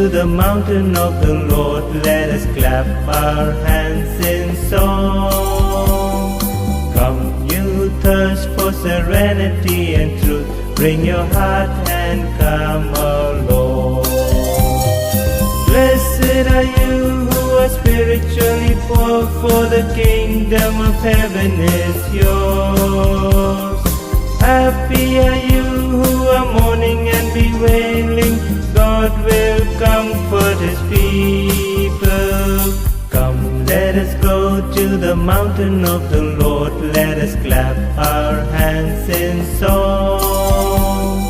to the mountain of the Lord. Let us clap our hands in song. Come, you thirst for serenity and truth, bring your heart and come along. Blessed are you who are spiritually poor, for the kingdom of heaven is yours. Happy are you who are mourning and bewailing, God will comfort his people. Come, let us go to the mountain of the Lord. Let us clap our hands in song.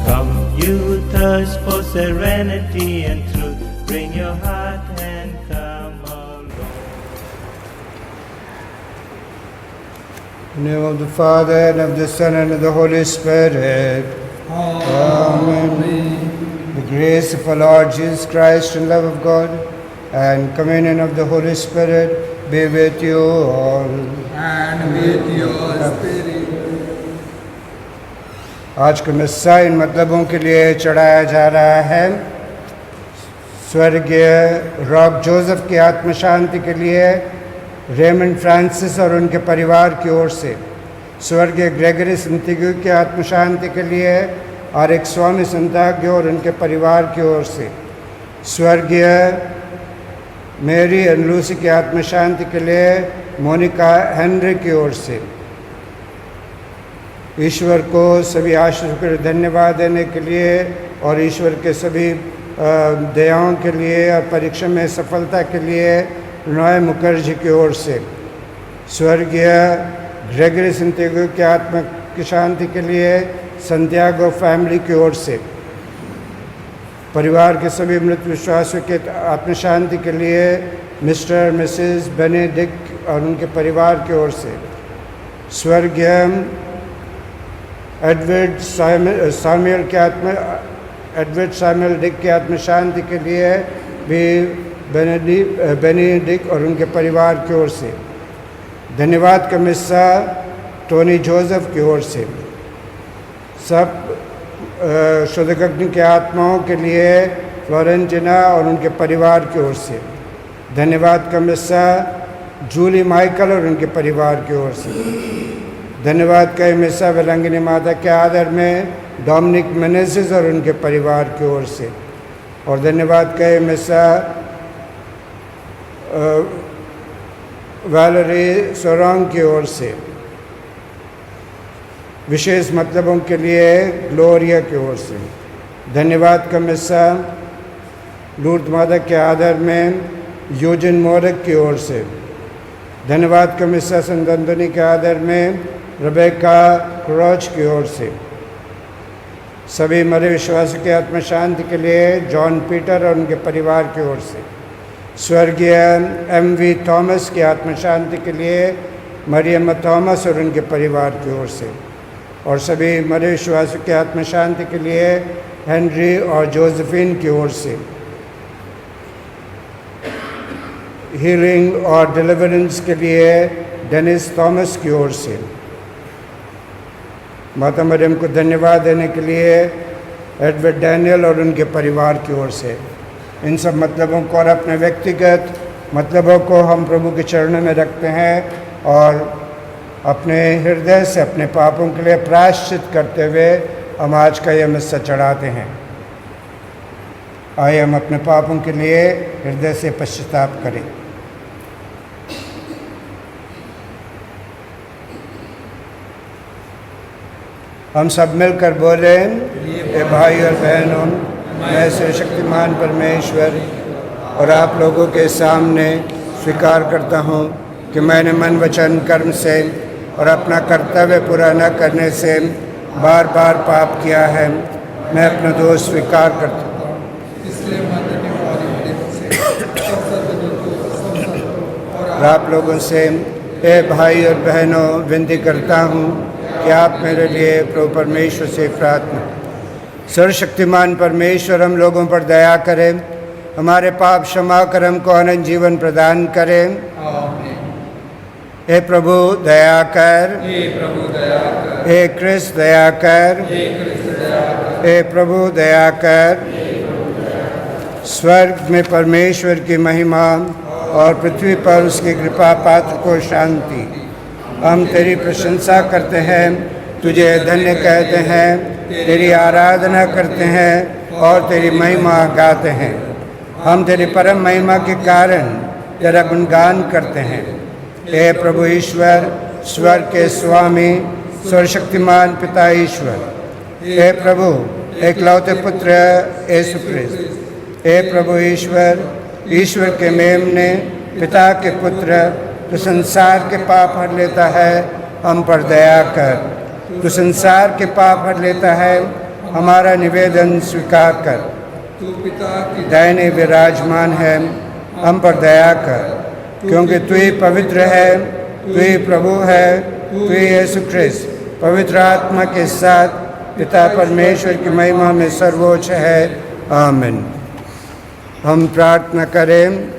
Come, you thirst for serenity and truth, bring your heart and come along. In the name of the Father, and of the Son, and of the Holy Spirit. Amen. The grace of our Lord Jesus Christ and love of God and communion of the Holy Spirit be with you all. And with your spirit. आज का मिस्सा इन मतलबों के लिए चढ़ाया जा रहा है। स्वर्गीय Rob Joseph की आत्म शांति के लिए रेमंड फ्रांसिस और उनके परिवार की ओर से, स्वर्गीय ग्रेगरी संतिग्यू की आत्म शांति के लिए और एक स्वामी संताग्यो और उनके परिवार की ओर से, स्वर्गीय मेरी एंड लूसी की आत्म शांति के लिए मोनिका हेनरी की ओर से, ईश्वर को सभी आशीर्वाद के लिए धन्यवाद देने के लिए और ईश्वर के सभी दयाओं के लिए और परीक्षा में सफलता के लिए नॉय मुखर्जी की ओर से, स्वर्गीय ग्रेगरी संतिग्यू की आत्मा की शांति के लिए संतियागो फैमिली की ओर से, परिवार के सभी मृत विश्वासियों के आत्म शांति के लिए मिस्टर मिसेस बेनेडिक्ट और उनके परिवार की ओर से, स्वर्गीय एडवर्ड सैमुअल डिक की आत्म शांति के लिए भी बेनेडिक्ट और उनके परिवार की ओर से, धन्यवाद का मिस्सा टोनी जोसेफ की ओर से, सब शुद्धग्नि की आत्माओं के लिए फ्लोरेंटिना और उनके परिवार की ओर से, धन्यवाद का मिस्सा जूली माइकल और उनके परिवार की ओर से, धन्यवाद का मिस्सा विलंगिनी माता के आदर में डोमिनिक मेनेसिस और उनके परिवार की ओर से, और धन्यवाद का मिस्सा वैलरी सोरोंग की ओर से, विशेष मतलबों के लिए ग्लोरिया की ओर से, धन्यवाद का मिस्सा लूर्द माता के आदर में यूजिन मोरक की ओर से, धन्यवाद का मिस्सा संत अंतोनी के आदर में रेबेका क्रॉच की ओर से, सभी मरे विश्वासियों की आत्म शांति के लिए जॉन पीटर और उनके परिवार की ओर से, स्वर्गीय एम.वी. थॉमस की आत्म शांति के लिए मरियम थॉमस और उनके परिवार की ओर से, और सभी मरे विश्वासियों की आत्म शांति के लिए हेनरी और जोसेफिन की ओर से, हीलिंग और डिलीवरेंस के लिए डेनिस थॉमस की ओर से, माता मरियम को धन्यवाद देने के लिए एडवर्ड डैनियल और उनके परिवार की ओर से। इन सब मतलबों को और अपने व्यक्तिगत मतलबों को हम प्रभु के चरणों में रखते हैं और अपने हृदय से अपने पापों के लिए प्रायश्चित करते हुए हम आज का यह मिस्सा चढ़ाते हैं। आइए हम अपने पापों के लिए हृदय से पश्चाताप करें। हम सब मिलकर बोलें, ए भाई और बहनों, मैं सर्वशक्तिमान परमेश्वर और आप लोगों के सामने स्वीकार करता हूँ कि मैंने मन वचन कर्म से और अपना कर्तव्य पूरा न करने से बार बार पाप किया है। मैं अपना दोष स्वीकार करता हूँ। और आप लोगों से, ए भाई और बहनों, विनती करता हूँ कि आप मेरे लिए प्रभु परमेश्वर से प्रार्थना। सर्वशक्तिमान परमेश्वर हम लोगों पर दया करें, हमारे पाप क्षमा कर हमको अनंत जीवन प्रदान करें। हे प्रभु दया कर, हे कृष्ण दया कर, हे प्रभु दया कर। स्वर्ग में परमेश्वर की महिमा और पृथ्वी पर उसकी कृपा पात्र को शांति। हम तेरी प्रशंसा करते हैं, तुझे धन्य कहते हैं, तेरी आराधना करते हैं और तेरी महिमा गाते हैं। हम तेरी परम महिमा के कारण तेरा गुणगान करते हैं। हे प्रभु ईश्वर, स्वर्ग के स्वामी, सर्वशक्तिमान पिता ईश्वर, हे प्रभु एकलौते पुत्र यीशु ख्रिस्त, हे प्रभु ईश्वर, ईश्वर के मेमने, पिता के पुत्र, तू संसार के पाप हर लेता है, हम पर दया कर। तू संसार के पाप हर लेता है, हमारा निवेदन स्वीकार कर। तू पिता की दाहिने विराजमान है, हम पर दया कर, क्योंकि तू ही पवित्र है, तू ही प्रभु है, तू ही यीशु ख्रिस्त पवित्र आत्मा के साथ पिता परमेश्वर की महिमा में सर्वोच्च है। आमीन। हम प्रार्थना करें।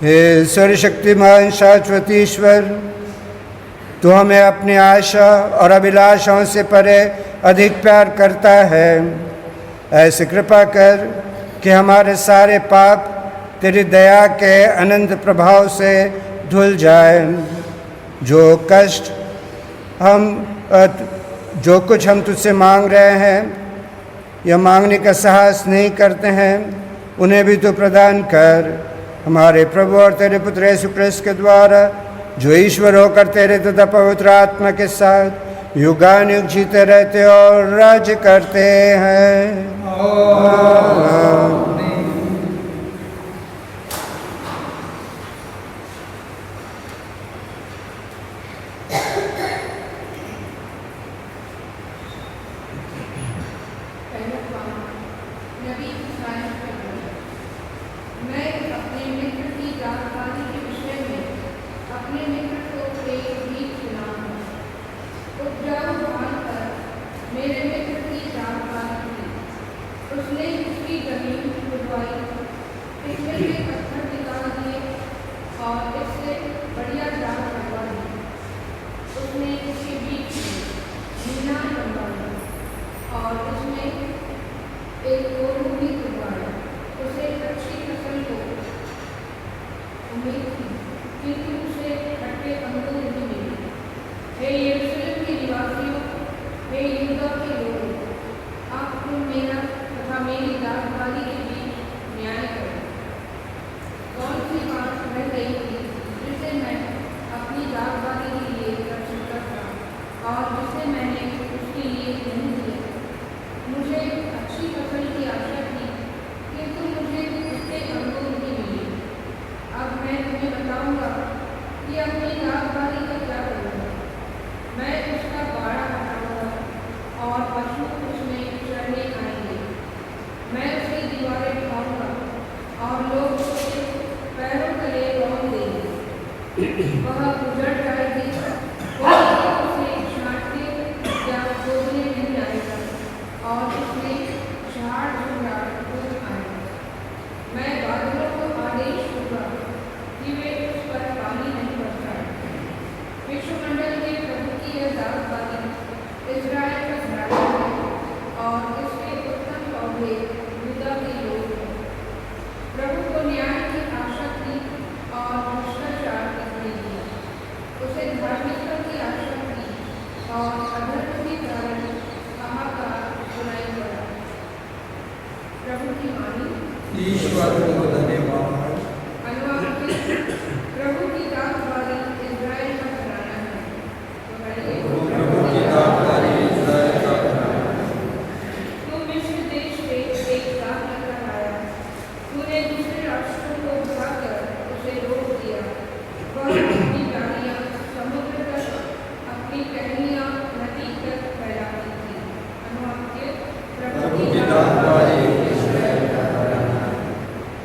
हे सर्वशक्तिमान शाश्वत ईश्वर, तू हमें अपनी आशा और अभिलाषाओं से परे अधिक प्यार करता है। ऐसी कृपा कर कि हमारे सारे पाप तेरी दया के अनंत प्रभाव से धुल जाए। जो कुछ हम तुझसे मांग रहे हैं या मांगने का साहस नहीं करते हैं, उन्हें भी तू प्रदान कर। हमारे प्रभु और तेरे पुत्र यीशु ख्रिस्त के द्वारा, जो ईश्वर होकर तेरे तथा पवित्र आत्मा के साथ युगानुयुग जीते रहते और राज्य करते हैं।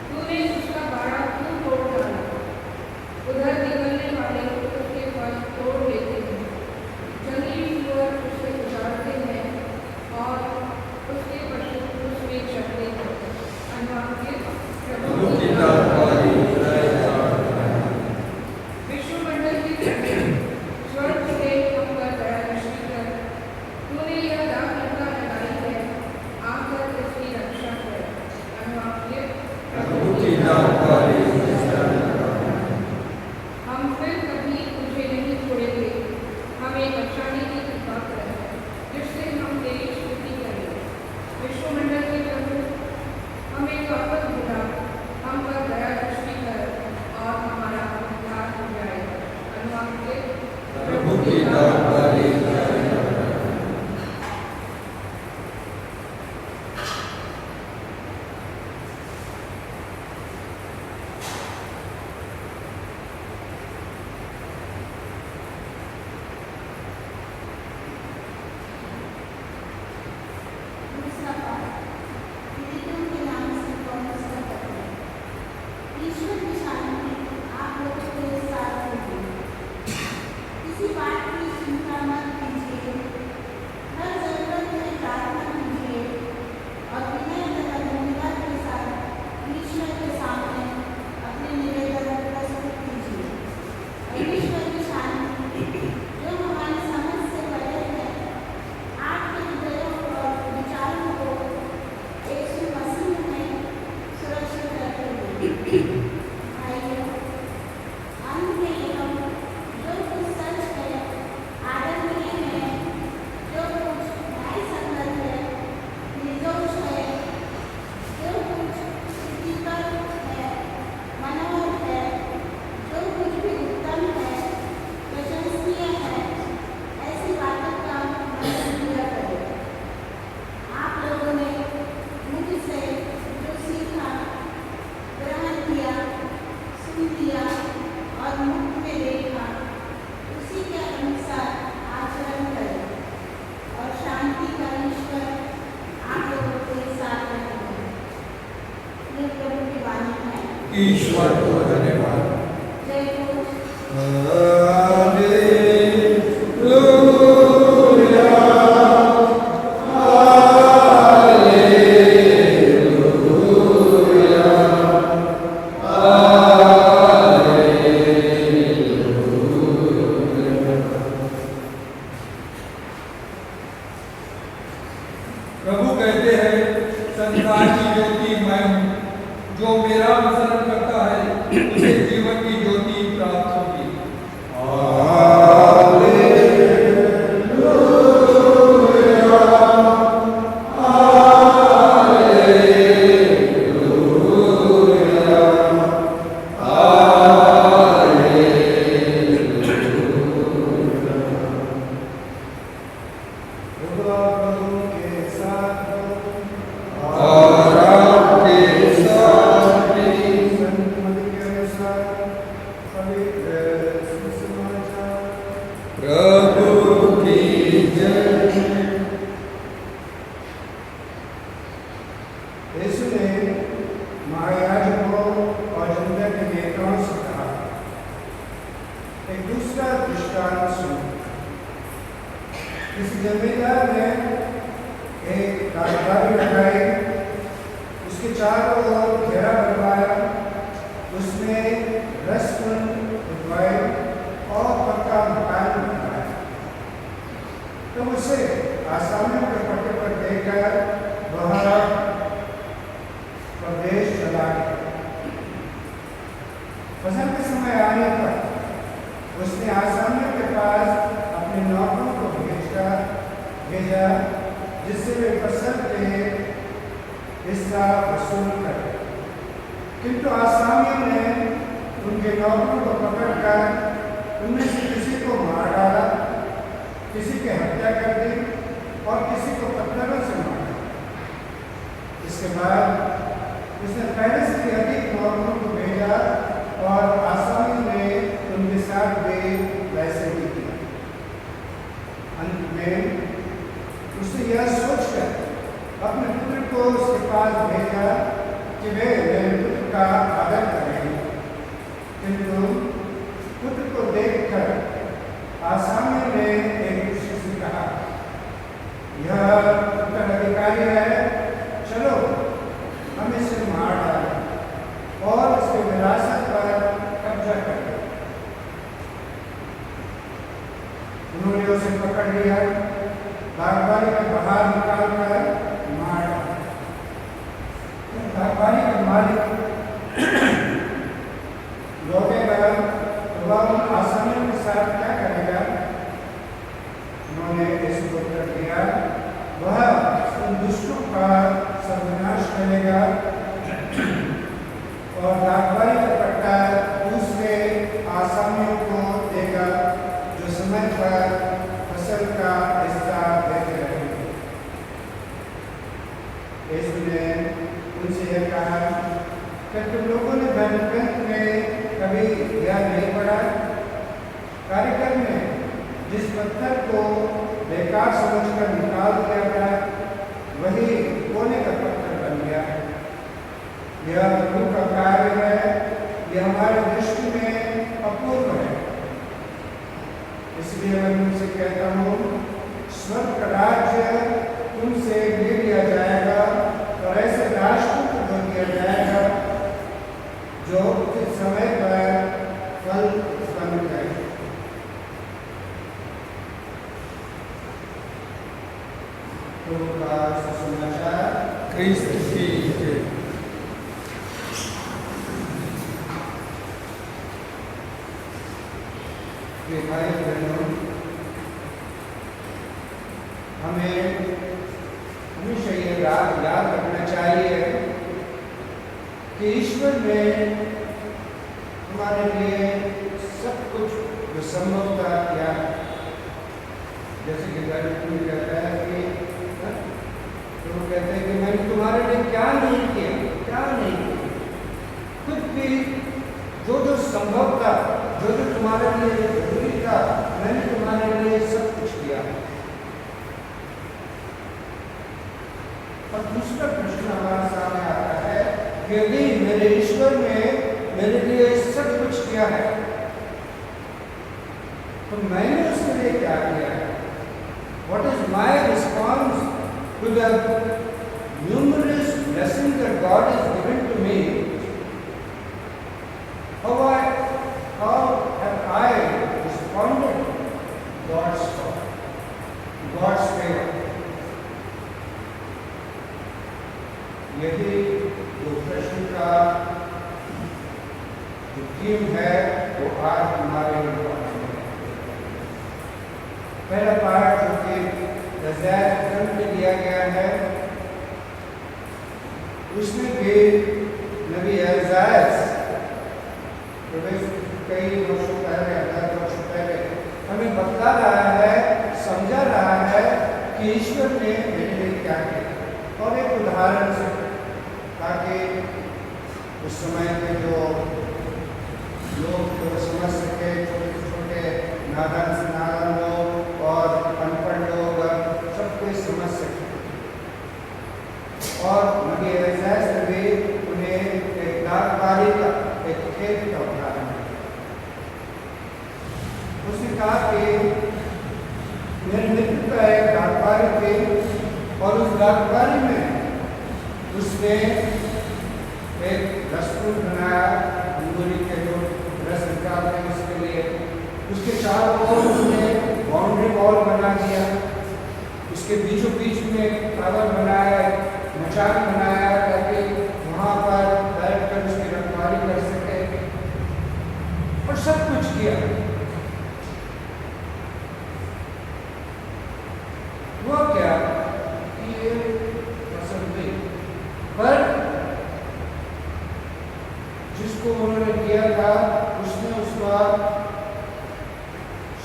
तूने ईश्वर को धन्यवाद। प्रभु कहते हैं, संसार की ज्योति मैं हूँ, जो मेरा अनुसरण करता है उसे जीवन की ज्योति प्राप्त होगी। यीशु ने महायाजकों और जनता के नेताओं से कहा, एक दूसरा दृष्टांत सुनो। किसी जमींदार ने एक कारोबारी लगाई, उसके चारों ओर घेरा बनवाया, उसमें रसगुन उगवाए और पक्का मकान बनाया। तो उसे आसामियों के पट्टे पर देकर वह प्रदेश चला गया। फसल के समय आने पर उसने आसामियों के पास अपने नौकरों को भेजा जिससे वे फसल के हिस्सा वसूल करें। किंतु आसामियों ने उनके नौकरों को पकड़कर उनमें से किसी को मार डाला, किसी की हत्या कर दी और किसी को पत्थरों से मारा। इसके बाद उसने पहले से भी अधिक नौकरों को भेजा और आसामी ने उनके साथ भी वैसे ही किया। अंत में उसने यह सोचकर अपने पुत्र को उसके पास भेजा कि वे मेरे पुत्र का आदर करेंगे। किंतु पुत्र को देखकर आसामी ने एक दूसरे से कहा, यह उत्तराधिकारी है, चलो हम इसे मार डालें और उसके विरासत पर कब्जा करें। उन्होंने उसे पकड़ लिया, बागबानी के बाहर निकालकर मार डाला। बागबानी का मालिक लौटेगा तो वह उन आसामियों के साथ क्या करेगा? उन्होंने इसको उत्तर दिया, वह उन दुष्टों का सर्वनाश करेगा और बागबानी का पट्टा दूसरे आसामियों को देगा जो समय पर फसल का हिस्सा देते रहेंगे। यीशु ने उनसे यह कहा, क्या तुम लोगों ने धर्मग्रंथ में कभी यह नहीं पढ़ा? कार्यक्रम में जिस पत्थर को बेकार समझकर निकाल दिया गया वही कोने का पत्थर बन गया। यह प्रभु का कार्य है, यह हमारे दृष्टि में अपूर्व है। इसलिए मैं तुमसे कहता हूँ, स्वर्ग का राज्य तुमसे ले लिया जाएगा और ऐसे राष्ट्रों को दे दिया जाएगा जो उचित समय पर फल उत्पन्न करें। प्रभु का सुसमाचार। क्रिस्त की जय। कि भाई बहनों, हमें हमेशा ये याद रखना चाहिए कि ईश्वर ने हमारे लिए सब कुछ जो संभव था किया। जैसे कि गरीब कहता है कि तो वो कहते हैं कि मैंने तुम्हारे लिए क्या नहीं किया। कुछ भी जो संभव था, जो तुम्हारे लिए जरूरी था, मैंने तुम्हारे लिए सब कुछ किया। और दूसरा प्रश्न हमारे सामने आता है कि यदि मेरे ईश्वर ने मेरे लिए सब कुछ किया है, तो मैंने उसके लिए क्या किया है? What is my response to the numerous blessings that God has given to me? How have I responded to God's favor? यही जो प्रश्न का जो थीम है वो आज हमारे लिए पहला पाठ जो कि यशायाह ग्रंथ में दिया गया है, उसमें भी नबी यशायाह कई वर्षों पहले, 1000 वर्षों पहले हमें बता रहा है, समझा रहा है कि ईश्वर ने मेरे लिए क्या किया। और एक उदाहरण से, ताकि उस समय के जो लोग जो समझ सके, छोटे नादान से नादान लोग और अनपढ़ लोग सब कोई समझ सके। और नबी यशायाह ने भी उन्हें एक दागबारी का, एक खेत का उदाहरण दिया। उसने कहा कि मेरे मित्र का एक दागबारी थी और उस दागबारी में उसने एक रसगुल बनाया, अंगूरी के जो रस निकालते हैं उसके लिए। उसके चारों ओर उसने बाउंड्री वॉल बना दिया, उसके बीचों बीच में टावर बनाया, मचान बनाया, ताकि वहाँ पर बैठकर उसकी रखवाली कर सके। और सब कुछ किया। हुआ क्या कि ये फसल हुई, पर जिसको उन्होंने किया था उसने उसका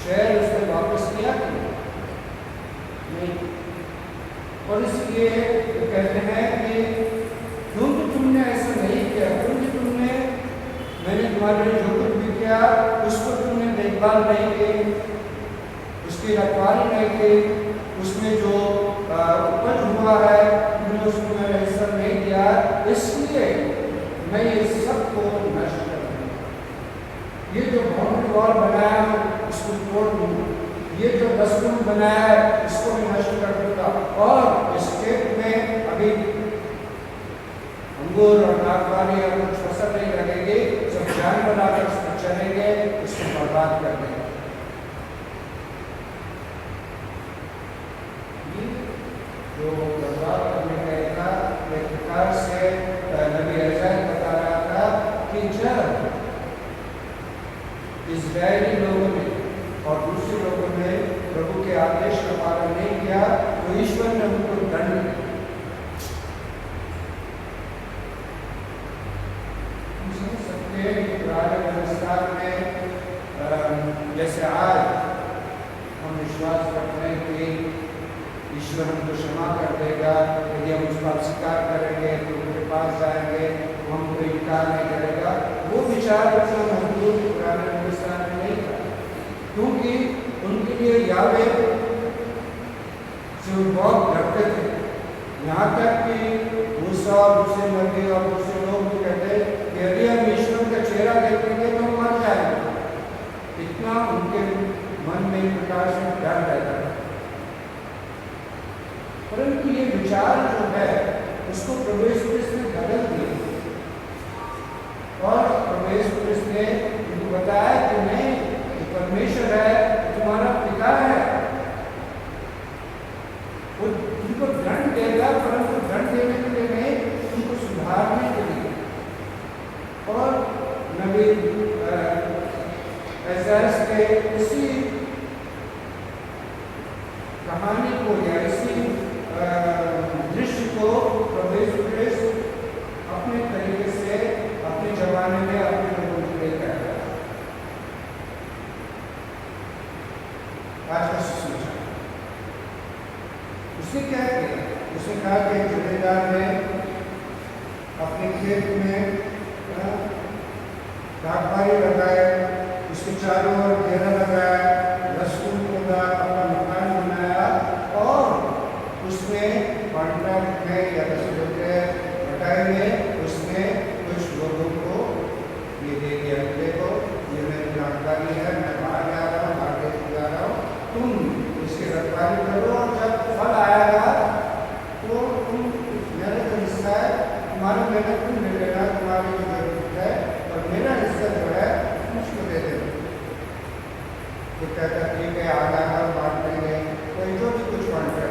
शेयर उसने वापस किया नहीं। और इसलिए कहते हैं कि क्योंकि तुमने ऐसा नहीं किया, क्योंकि मैंने तुम्हारे लिए जो कुछ भी किया उसको तुमने देखभाल नहीं की, उसकी रखवाली नहीं की, उसमें जो उपज हुआ है तुमने उसको मेरा हिस्सा नहीं दिया, इसलिए मैं ये सबको नष्ट कर दूंगा। ये जो बाउंड्री वॉल बनाया उसको तोड़ दूंगा, ये जो रसगुल बनाया है इसको भी नष्ट कर दूंगा। और इस खेत में अभी अंगूर और नागवानी और कुछ फसल नहीं लगेगी, सब जानवर आकर उसमें चलेंगे, उसको बर्बाद कर देंगे। जो बर्बाद करने का था, एक प्रकार से नबी यशायाह बता रहा था कि जब इस्राएली लोगों ने और दूसरे लोगों ने प्रभु के आदेश का पालन नहीं किया, तो ईश्वर ने उनको दंड दिया। पुराने नमस्कार में जैसे आज हम विश्वास करते हैं कि ईश्वर हमको क्षमा कर देगा, यदि हम उसका स्वीकार करेंगे तो उनके पास जाएंगे, वो हमको इनकार नहीं करेगा, वो विचार अपना मजबूत पुराने नमस्कार में नहीं था। क्योंकि उनके लिए यावे से वो बहुत डरते थे। यहाँ तक कि मूसा और दूसरे नबी और दूसरे लोग भी कहते कि यदि हम ईश्वर का चेहरा देखेंगे तो हम मर जाएंगे। इतना उनके मन में प्रकार से डर रहता है। परंतु ये विचार जो है उसको प्रभु यीशु मसीह ने बदल दिया और प्रभु यीशु मसीह ने उनको बताया कि नहीं, परमेश्वर है, तुम्हारा पिता है, वो तुमको दंड देगा, परंतु दंड देने के लिए नहीं, तुमको सुधारने के लिए। और नबी यशायाह के इसी खेत में बागबानी लगाए, उसके चारों ओर घेरा लगाया, लहसुन खोदा, अपना मकान बनाया और उसने कॉन्ट्रैक्ट में या 10 रुपये बटाए उसने कुछ लोगों को ये दे दिया, देखो ये मेरी बागबानी है, मैं बाहर जा रहा हूँ, मार्केट जा रहा हूँ, तुम इसकी रखवाली करो और जब फल आएगा तो तुम मेरा जो हिस्सा है तुम्हारी मेहनत तुम ले लेना, तुम्हारी जो जरूरत है, और मेरा हिस्सा जो है मुझको दे देना। तो कहता ठीक है, आधा घर बांट देंगे, कोई जो भी कुछ बांट देगा।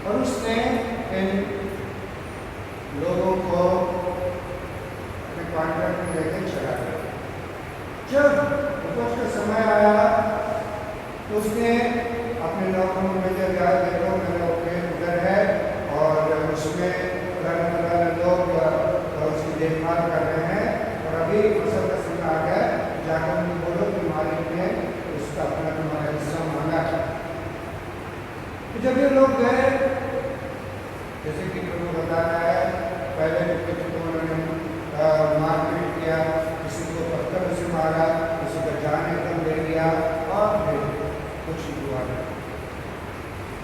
और उसने इन लोगों को अपने कॉन्ट्रैक्ट में लेकर चला गया। जब उपज का समय आया तो उसने अपने नौकरों को भेजा, गया देखो मेरा खेत उधर है और उसमें लोग उसकी देखभाल कर रहे हैं और अभी फसल का समय आ गया, जाकर उनको बोलो कि मालिक ने उसका अपना तुम्हारा हिस्सा मांगा है। तो जब ये लोग गए, जैसे कि प्रभु बता रहा है, पहले कुछ उन्होंने मारपीट किया, किसी को पत्थर से मारा, किसी को जाने को दे दिया और फिर कुछ हुआ नहीं।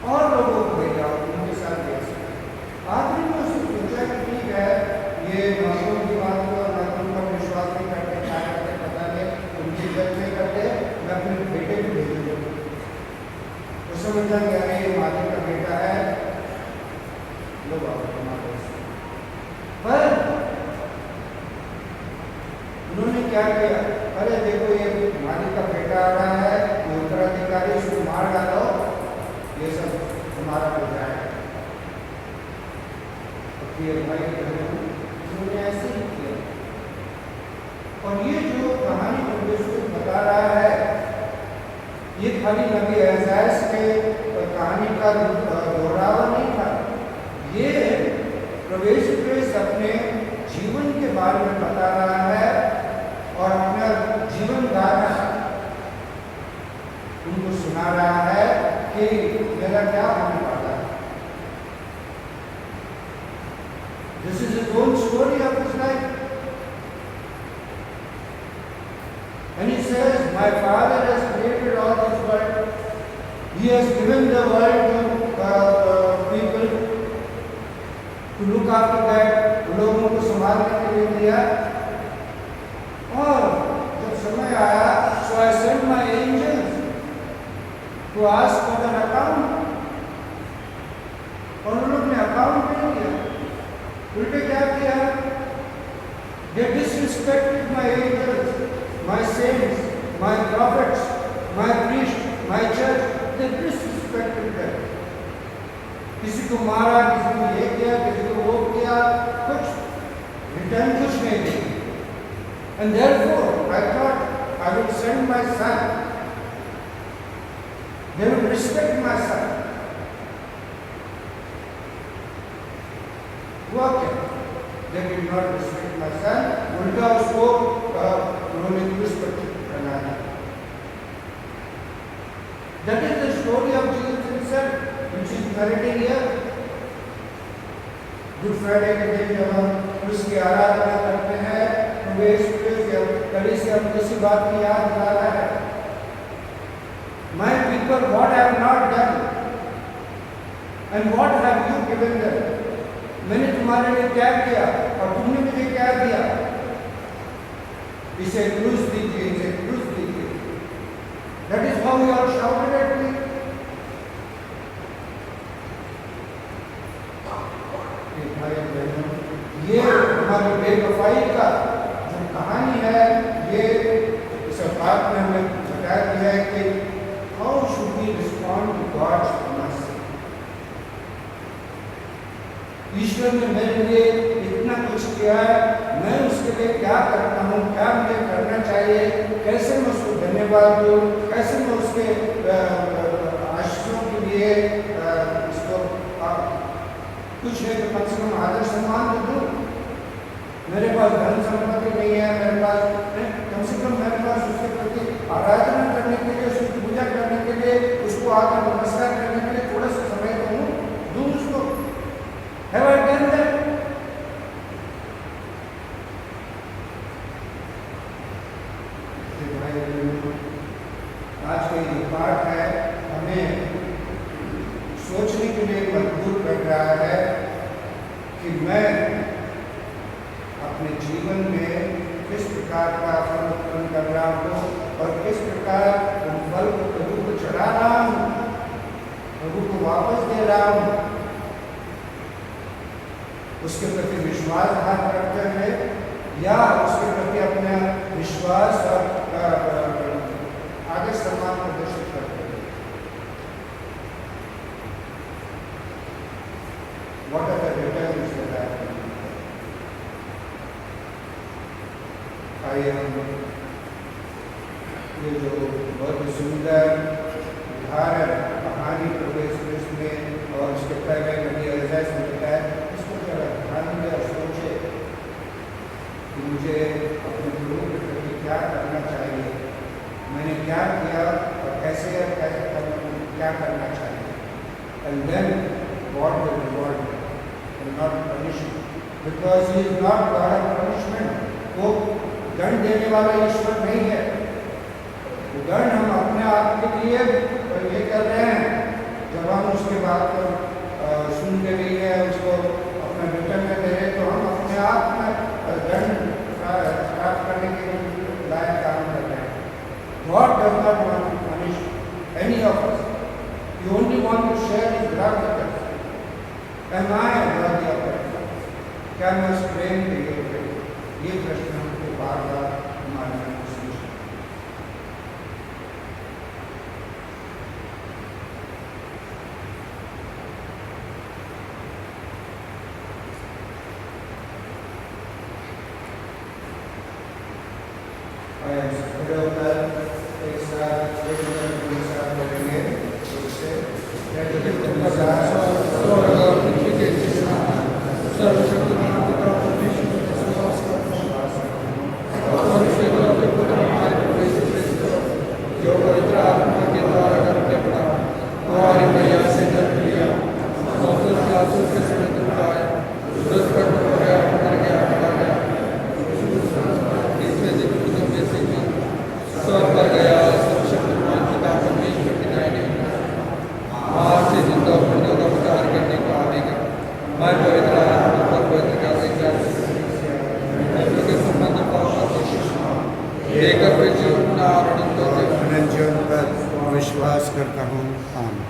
और लोगों को भेजा उनके साथ कैसे। आखिर में उसने सोचा कि ठीक है, ये नौकरों की बात को और नौकरों पर विश्वास नहीं करते, क्या करते पता नहीं, उनकी इज्जत नहीं करते, मैं अपने बेटे को भेजूंगा। वो समझा गया ये मालिक का बेटा है, लोग पर उन्होंने क्या किया, अरे देखो ये मालिक का बेटा आ रहा है, ये उत्तराधिकारी, इसको मार डालो, ये सब तुम्हारा बेटा है। भाई उन्होंने ऐसे ही किया। और ये जो कहानी परमेश्वर बता रहा है, ये खाली नबी एसायास के कहानी का दोहरावा नहीं था, ये प्रवेश अपने जीवन के बारे में बता रहा है और अपना जीवन गाथा उनको सुना रहा है कि मेरा क्या होने वाला है। This is his own story of his life. And he says, my Father has created all this world. He has given the world to people to look after that, लोगों को संभालने के लिए दिया। और जब समय आया, so I sent my angels to ask for an account. और उन लोग ने अकाउंट नहीं दिया, उल्टे क्या किया? They disrespected my angels, my saints, my prophets, my priests, my church. They disrespected them. किसी को मारा, किसी को ये किया, किसी को वो किया, कुछ रिटर्न कुछ नहीं दिया। And therefore I thought I would send my son. They would respect my son. हुआ क्या? They did not respect my son. उल्टा उसको उन्होंने क्रूस पर टंगाया। That is the story of Jesus himself, which is narrated here. Good Friday के दिन जब हम उसकी आराधना करते हैं, तो वे कड़ी से हम किसी बात की याद दिला रहा है। My people, what I have not done, and what have you given them? मैंने तुम्हारे लिए क्या किया और तुमने मुझे क्या दिया? इसे क्रूस दीजिए, इसे क्रूस दीजिए। That is how you are shouted at me. ये हमारी बेवफाई का जो कहानी है, ये इस बात में हमें बता दिया है कि how should we respond to God's mercy. ईश्वर ने मेरे लिए इतना कुछ किया है, मैं उसके लिए क्या करता हूँ, क्या मुझे करना चाहिए, कैसे मैं उसको धन्यवाद दूँ, कैसे मैं उसके आशीषों के लिए इसको कुछ नहीं तो कम से कम आदर सम्मान तो दूँ। मेरे पास धन संपत्ति नहीं है, मेरे पास कम से कम मेरे पास उसके प्रति आराधना करने के लिए, उसकी पूजा करने के लिए, उसको आकर नमस्कार करने के लिए थोड़ा सा समय दूँ उसको। रहा है कि मैं अपने जीवन में किस प्रकार का फल उत्पन्न कर रहा हूँ और किस प्रकार उन फल को प्रभु को चढ़ा रहा हूँ, प्रभु को वापस दे रहा हूँ। उसके प्रति विश्वासघात करते हैं या उसके प्रति अपना विश्वास और आगे सम्मान प्रदर्शित करते हैं। What are the returns that I have? ये जो बहुत ही सुंदर उदाहरण कहानी प्रभु यीशु मसीह में और उसके पहले नबी यशायाह से मिलता है, इसको जरा ध्यान में और सोचे कि मुझे अपने प्रभु के प्रति क्या करना चाहिए, मैंने क्या किया और कैसे क्या करना चाहिए। And then God will reward me and not punish me, because He is not God of punishment. वो दंड देने वाला ईश्वर नहीं है। दंड हम अपने आप के लिए ये कर रहे हैं। जब हम उसके बात को सुन के भी है, उसको अपना रिटर्न में दे रहे, तो हम अपने आप में दंड प्राप्त करने के लायक काम कर रहे हैं। God does not want to punish any of us. He only wants to share His love with us. Am I worthy of it? क्या मैं उस प्रेम के लिए? ये प्रश्न हमको बार बार हमारे मन में सोचना। खड़े होकर एक साथ बोलेंगे उससे जो पवित्र आत्मा के द्वारा करके पड़ा हमारी मैया से जन्म लिया और के आंसू के समुद्र पाए मृत हो गया, मर गया, मरा गया, इसमें से मृतों में से भी स्वर्ग पर गया, सर्वशक्तिमान पिता परमेश्वर की दाहिने आज से जिंदा मुर्दों का उद्धार करने को आवेगा। मैं पवित्र आत्मा पर पवित्र का के संबंध लेकर फिर जीवन अनंत जीवन पर विश्वास करता हूँ। आमीन।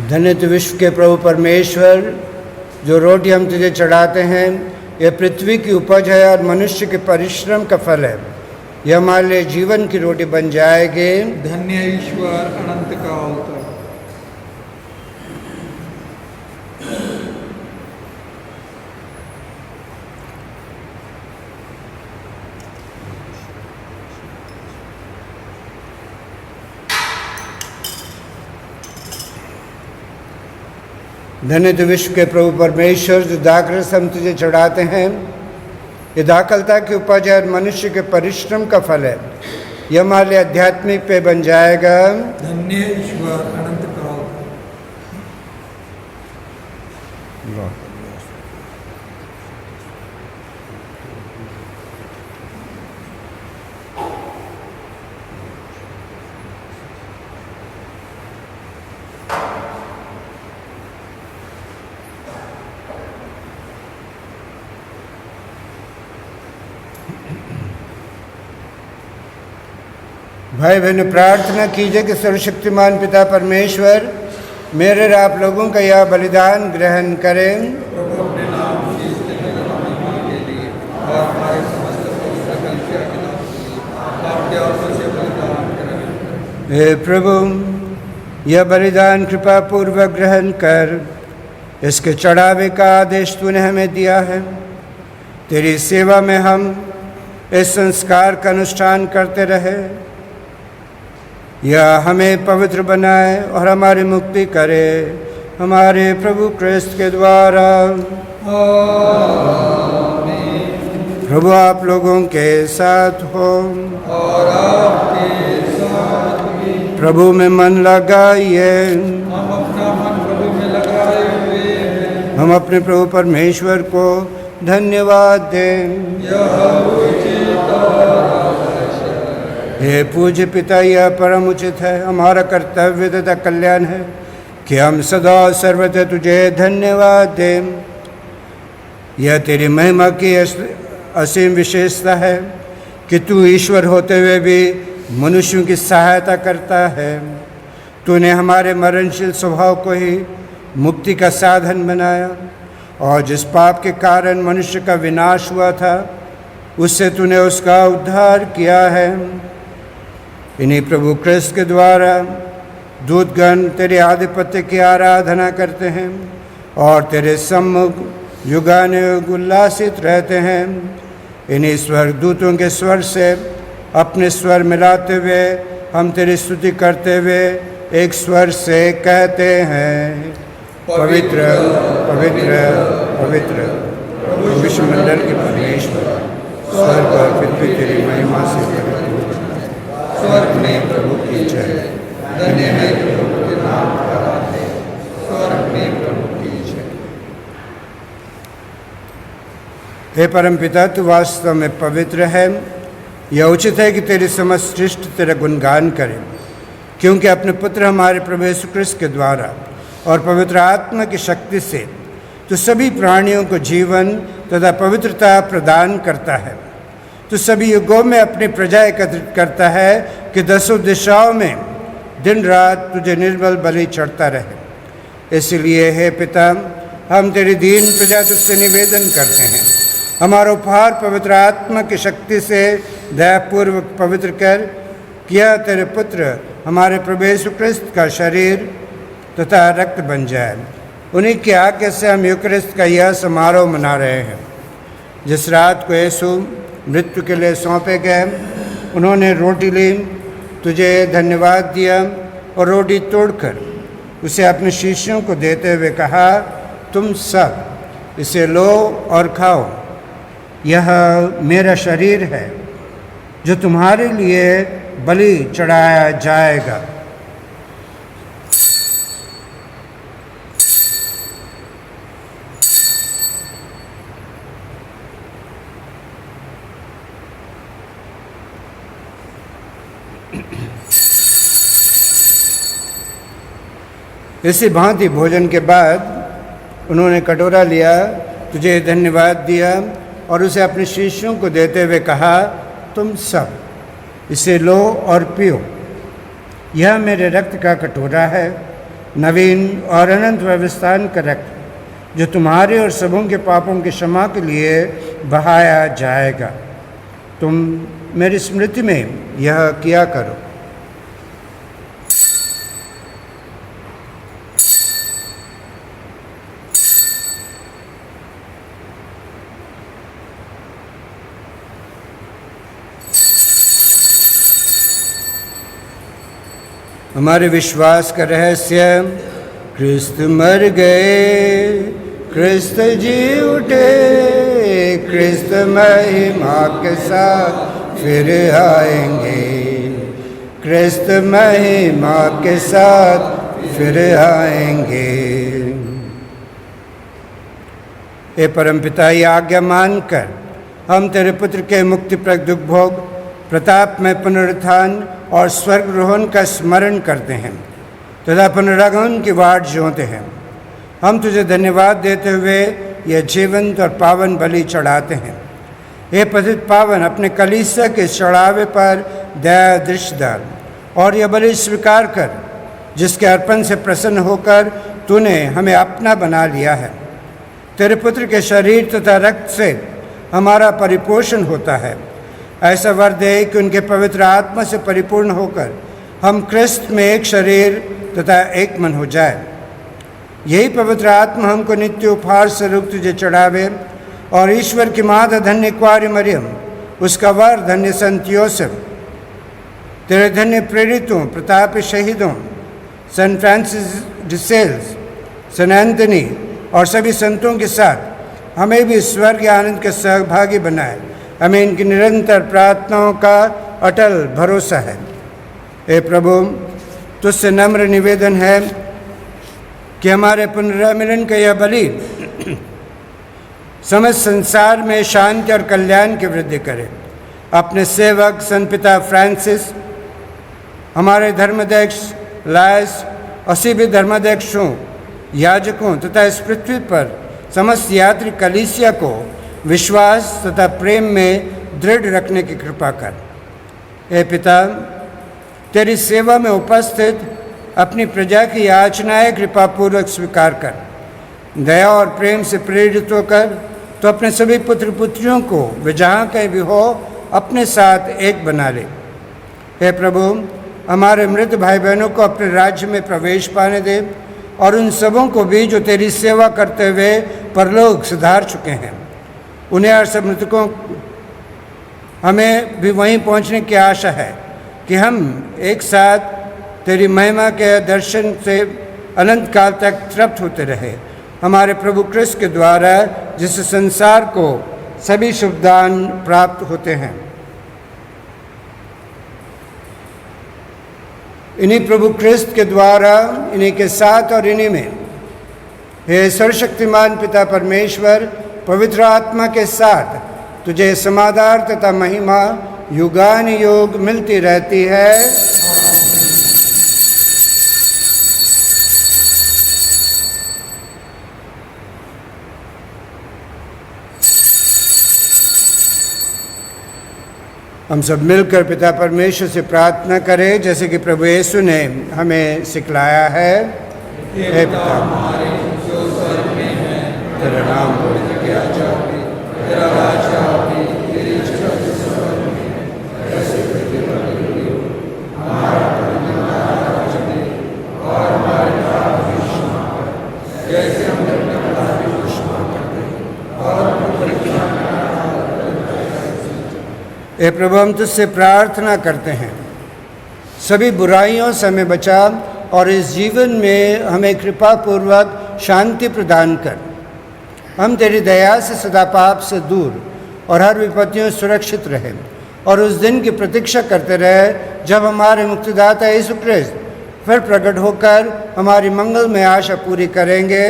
धन्य तू विश्व के प्रभु परमेश्वर, जो रोटी हम तुझे चढ़ाते हैं यह पृथ्वी की उपज है और मनुष्य के परिश्रम का फल है। यह हमारे लिए जीवन की रोटी बन जाएगी। धन्य ईश्वर अनंत का अवतार। धन्य तू विश्व के प्रभु परमेश्वर, जो दाखरस हम तुझे चढ़ाते हैं ये दाखलता की उपज है और मनुष्य के परिश्रम का फल है। यह हमारे लिए आध्यात्मिक पेय बन जाएगा। धन्य ईश्वर अनंत का अवतार। भाई बहन प्रार्थना कीजिए कि सर्वशक्तिमान पिता परमेश्वर मेरे और आप लोगों का यह बलिदान ग्रहण करें। प्रभु अपने नाम की स्तुति और महिमा के लिए और हमारे समस्त पवित्र कलीसिया के नाम के लिए आपके अवसर से बलिदान करें। हे प्रभु, यह बलिदान कृपा पूर्वक ग्रहण कर इसके चढ़ावे का आदेश तूने हमें दिया है। तेरी सेवा में हम इस संस्कार का अनुष्ठान करते रहे। यह हमें पवित्र बनाए और हमारी मुक्ति करे, हमारे प्रभु क्रिस्त के द्वारा। प्रभु आप लोगों के साथ हो और आपके साथ भी। प्रभु में मन लगाइए। हम अपना मन प्रभु में लगाए हुए हैं। हम अपने प्रभु परमेश्वर को धन्यवाद दें। यह उचित और आवश्यक है। हे पूज्य पिता, यह परम उचित है, हमारा कर्तव्य तथा कल्याण है कि हम सदा सर्वथा तुझे धन्यवाद दें। यह तेरी महिमा की असीम विशेषता है कि तू ईश्वर होते हुए भी मनुष्यों की सहायता करता है। तूने हमारे मरणशील स्वभाव को ही मुक्ति का साधन बनाया और जिस पाप के कारण मनुष्य का विनाश हुआ था, उससे तूने उसका उद्धार किया है। इन्हीं प्रभु क्रिस्त के द्वारा दूतगण तेरे आधिपत्य की आराधना करते हैं और तेरे सम्मुख युगानुयुग उल्लासित रहते हैं। इन्हीं स्वर्गदूतों के स्वर से अपने स्वर मिलाते हुए हम तेरी स्तुति करते हुए एक स्वर से कहते हैं, पवित्र पवित्र पवित्र प्रभु विश्वमंडल के परमेश्वर, स्वर्ग और पृथ्वी तेरी महिमा से भरपूर है। स्वर्ग में प्रभु की जय। धन्य है प्रभु के नाम का राज्य, स्वर्ग में प्रभु की जय। हे परमपिता, तू वास्तव में पवित्र है। यह उचित है कि तेरी समस्त सृष्टि तेरा गुणगान करें, क्योंकि अपने पुत्र हमारे प्रभु यीशु क्रिस्त के द्वारा और पवित्र आत्मा की शक्ति से तू सभी प्राणियों को जीवन तथा पवित्रता प्रदान करता है। तू सभी युगों में अपनी प्रजा एकत्रित करता है कि दसों दिशाओं में दिन रात तुझे निर्मल बलि चढ़ता रहे। इसलिए हे पिता, हम तेरी दीन प्रजा तुझसे निवेदन करते हैं, हमारा उपहार पवित्र आत्मा की शक्ति से दयापूर्वक पवित्र कर, किया तेरे पुत्र हमारे प्रभु यीशु क्रिस्त का शरीर तथा रक्त बन जाए। उन्हीं की आज्ञा से हम यूकरिस्त का यह समारोह मना रहे हैं। जिस रात को यीशु मृत्यु के लिए सौंपे गए, उन्होंने रोटी ली, तुझे धन्यवाद दिया और रोटी तोड़कर उसे अपने शिष्यों को देते हुए कहा, तुम सब इसे लो और खाओ, यह मेरा शरीर है जो तुम्हारे लिए बलि चढ़ाया जाएगा। इसी भांति भोजन के बाद उन्होंने कटोरा लिया, तुझे धन्यवाद दिया और उसे अपने शिष्यों को देते हुए कहा, तुम सब इसे लो और पियो, यह मेरे रक्त का कटोरा है, नवीन और अनंत व्यवस्थान का रक्त, जो तुम्हारे और सबों के पापों की क्षमा के लिए बहाया जाएगा। तुम मेरी स्मृति में यह किया करो। हमारे विश्वास का रहस्य, क्रिस्त मर गए, क्रिस्त जी उठे, क्रिस्त महिमा के साथ फिर आएंगे, क्रिस्त महिमा के साथ फिर आएंगे। हे परमपिता, ये आज्ञा मानकर हम तेरे पुत्र के मुक्तिप्रद दुख भोग, प्रताप में पुनरुत्थान और स्वर्गरोहण का स्मरण करते हैं तथा पुनरागमन की वाट जोते हैं। हम तुझे धन्यवाद देते हुए यह जीवंत और पावन बलि चढ़ाते हैं। हे पतित पावन, अपने कलीसिया के चढ़ावे पर दया दृष्टि डाल और यह बलि स्वीकार कर, जिसके अर्पण से प्रसन्न होकर तूने हमें अपना बना लिया है। तेरे पुत्र के शरीर तथा रक्त से हमारा परिपोषण होता है। ऐसा वर दे कि उनके पवित्र आत्मा से परिपूर्ण होकर हम क्रिस्त में एक शरीर तथा एक मन हो जाए। यही पवित्र आत्मा हमको नित्य उपहार स्वरूप तुझे चढ़ावे और ईश्वर की माता धन्य कुंवारी मरियम, उसका वर धन्य संत योसेफ तेरे धन्य प्रेरितों, प्रताप शहीदों, सन फ्रांसिस de सेल्स, सन एंथनी और सभी संतों के साथ हमें भी स्वर्ग आनंद के सहभागी बनाए। हमें इनकी निरंतर प्रार्थनाओं का अटल भरोसा है। हे प्रभु, तुझसे नम्र निवेदन है कि हमारे पुनर्मिलन का यह बलि समस्त संसार में शांति और कल्याण की वृद्धि करे। अपने सेवक संत पिता फ्रांसिस, हमारे धर्माध्यक्ष लायस और सभी धर्माध्यक्षों, याजकों तथा इस पृथ्वी पर समस्त यात्री कलीसिया को विश्वास तथा प्रेम में दृढ़ रखने की कृपा कर। हे पिता, तेरी सेवा में उपस्थित अपनी प्रजा की याचनाएं कृपापूर्वक स्वीकार कर। दया और प्रेम से प्रेरित होकर तो अपने सभी पुत्र पुत्रियों को वे जहाँ कहीं भी हो अपने साथ एक बना ले। हे प्रभु, हमारे मृत भाई बहनों को अपने राज्य में प्रवेश पाने दे और उन सबों को भी जो तेरी सेवा करते हुए परलोक सुधार चुके हैं, उन्हें और सब मृतकों हमें भी वहीं पहुंचने की आशा है कि हम एक साथ तेरी महिमा के दर्शन से अनंत काल तक तृप्त होते रहे। हमारे प्रभु क्रिस्त के द्वारा, जिस संसार को सभी शुभ दान प्राप्त होते हैं। इन्हीं प्रभु क्रिस्त के द्वारा, इन्हीं के साथ और इन्हीं में, हे सर्वशक्तिमान पिता परमेश्वर, पवित्र आत्मा के साथ तुझे समाधान तथा महिमा युगान युग मिलती रहती है। हम सब मिलकर पिता परमेश्वर से प्रार्थना करें, जैसे कि प्रभु यीशु ने हमें सिखलाया है। हे पिता हमारे जो स्वर्ग में है, तेरा नाम पवित्र किया जाए, तेरा राज्य आए, तेरी इच्छा जैसे स्वर्ग में है वैसे पृथ्वी पर भी हो। हमारा प्रतिदिन का आहार दे और हमारे पाप भी क्षमा कर, जैसे हम अपने पाप भी क्षमा करते हैं, और हमको परीक्षा में हे प्रभु, हम तुझसे प्रार्थना करते हैं, सभी बुराइयों से हमें बचा और इस जीवन में हमें कृपा पूर्वक शांति प्रदान कर। हम तेरी दया से सदा पाप से दूर और हर विपत्तियों सुरक्षित रहे और उस दिन की प्रतीक्षा करते रहे जब हमारे मुक्तिदाता यीशु क्रिस्त फिर प्रकट होकर हमारी मंगल में आशा पूरी करेंगे।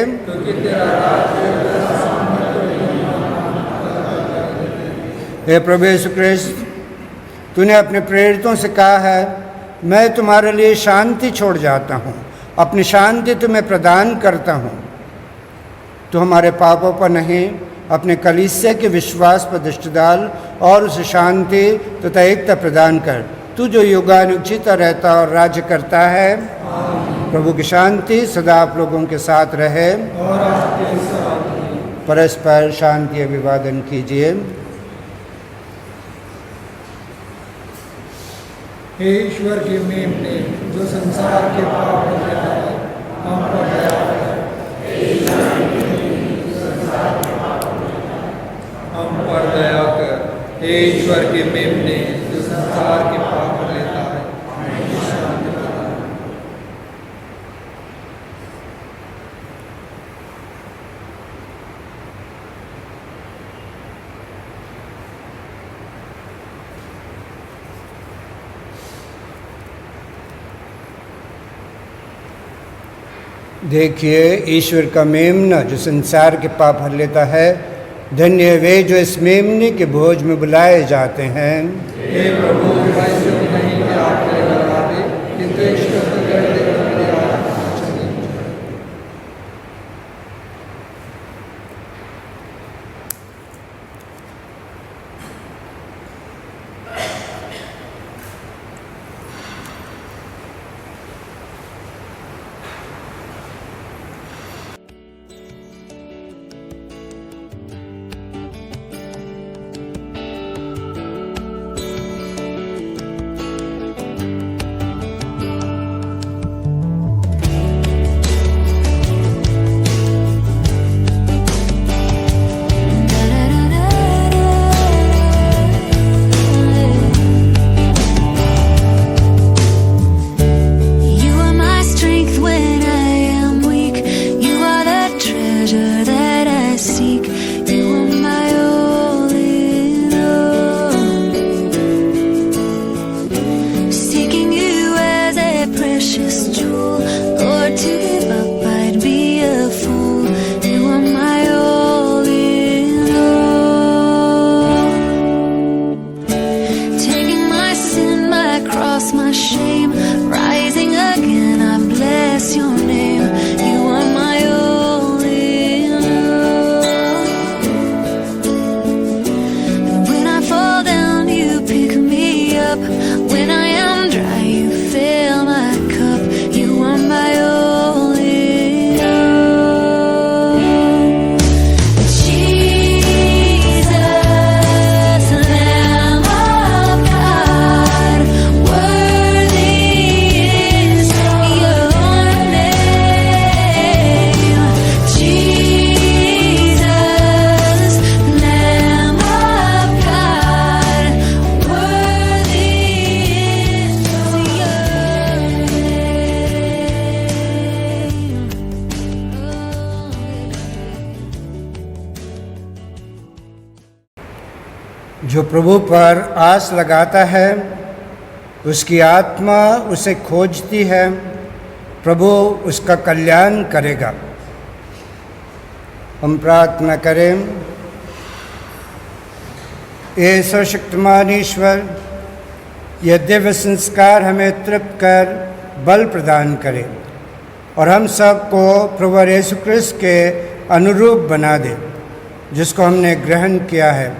हे प्रभु यीशु क्रिस्त, तूने अपने प्रेरितों से कहा है, मैं तुम्हारे लिए शांति छोड़ जाता हूँ, अपनी शांति तुम्हें प्रदान करता हूँ। तो हमारे पापों पर नहीं, अपने कलीसिया के विश्वास पर दृष्टि डाल और उसे शांति तथा एकता प्रदान कर। तू जो युगानुयुग जीता रहता और राज्य करता है। प्रभु की शांति सदा आप लोगों के साथ रहे। परस्पर शांति अभिवादन कीजिए। हे ईश्वर की मेमने, जो संसार के पाप को लेता है, हम पर दया कर। हम पर दया कर। हे ईश्वर के मेमने, जो संसार के पाप को लेता है, हमें शांति प्रदान कर। देखिए, ईश्वर का मेमना जो संसार के पाप हर लेता है। धन्य वे जो इस मेमने के भोज में बुलाए जाते हैं। हे प्रभु, मैं योग्य नहीं कि आप मेरे घर आते, किंतु एक शब्द कह देकर मेरी आत्मा चली जाए। जो प्रभु पर आस लगाता है उसकी आत्मा उसे खोजती है, प्रभु उसका कल्याण करेगा। हम प्रार्थना करें। हे सर्वशक्तिमान ईश्वर, यह दिव्य संस्कार हमें तृप्त कर बल प्रदान करे और हम सबको प्रभु यीशु क्रिस्त के अनुरूप बना दे जिसको हमने ग्रहण किया है।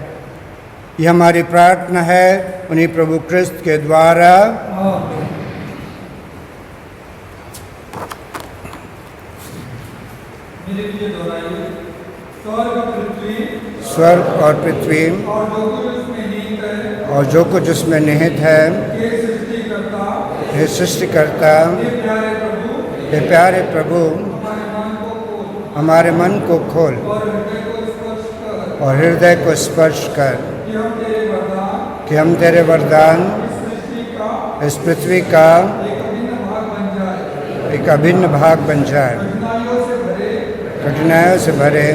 यह हमारी प्रार्थना है उन्हीं प्रभु क्रिस्त के द्वारा। मेरे लिए दोहराइए। स्वर्ग और पृथ्वी और जो कुछ उसमें निहित है, हे सृष्टिकर्ता, हे प्यारे प्रभु, हमारे मन को खोल और हृदय को स्पर्श कर कि हम तेरे वरदान इस पृथ्वी का एक अभिन्न भाग बन जाए। कठिनाइयों से भरे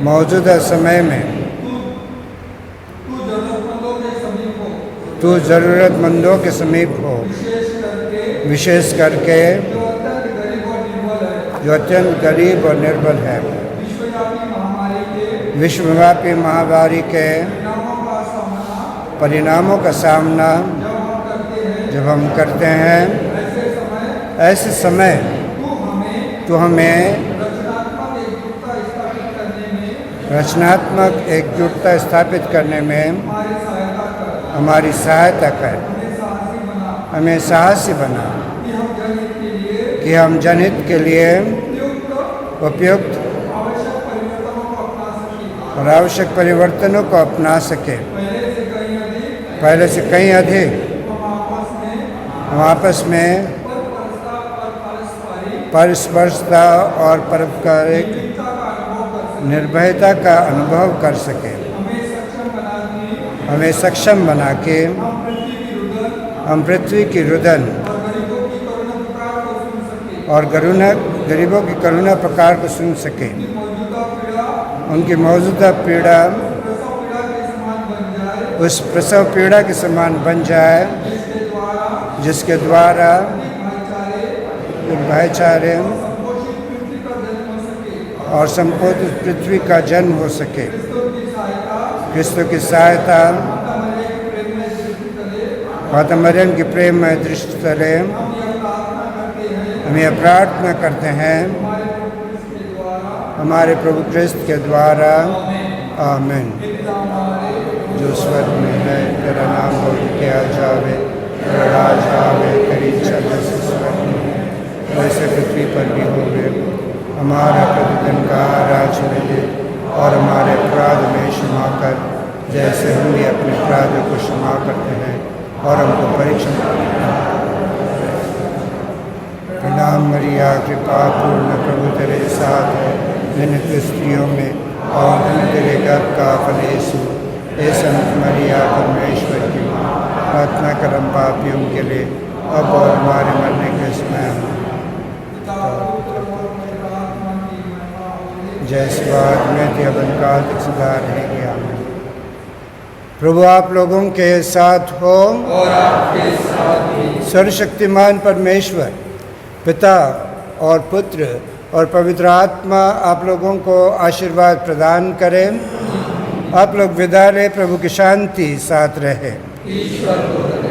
मौजूदा समय में तू ज़रूरतमंदों के समीप हो, विशेष करके जो अत्यंत गरीब और निर्बल है। विश्वव्यापी महामारी के परिणामों का सामना जब हम करते हैं, ऐसे समय तो हमें रचनात्मक एकजुटता स्थापित करने में हमारी सहायता कर, हमें साहसी बना कि हम जनहित के लिए उपयुक्त और आवश्यक परिवर्तनों को अपना सके। पहले से कहीं अधिक हम आपस में परस्परता और परोपकारिक निर्भयता का अनुभव कर सके। हमें सक्षम बना के हम पृथ्वी की रुदन और गरीबों की करुणा पुकार को सुन सके। उनकी मौजूदा पीड़ा उस प्रसव पीड़ा के समान बन जाए जिसके द्वारा भाईचारे और संपूर्ण पृथ्वी का जन्म हो सके। क्रिस्तु की सहायता माता मरियम की प्रेम में दृष्टि तले हम यह प्रार्थना करते हैं हमारे प्रभु क्रिस्त के द्वारा। आमीन। जो स्वर्ग में है, तेरा नाम बोल किया जावे, तेरा राज आवे, तेरी इच्छा जैसे स्वर्ग में है वैसे पृथ्वी पर भी होवे। हमारा प्रतिदिन का आहार हमें दे और हमारे अपराध में क्षमा कर जैसे हम भी अपने अपराधों को क्षमा करते हैं, और हमको परीक्षा। प्रणाम मरिया, कृपा पूर्ण, प्रभु तेरे साथ है, धन्य स्त्रियों में और धन्य तेरे गर्भ का फल यीशु। हे संत मरिया परमेश्वर की माँ, प्रार्थना कर हम पापियों के लिए अब और हमारे मरने के समय। जैसे बात में थी अपन काल तक सुधार रहेगी। आमीन। प्रभु आप लोगों के साथ हो और आपके साथ भी। सर्वशक्तिमान परमेश्वर पिता और पुत्र और पवित्र आत्मा आप लोगों को आशीर्वाद प्रदान करें। आप लोग विदा रहे, प्रभु की शांति साथ रहे। ईश्वर को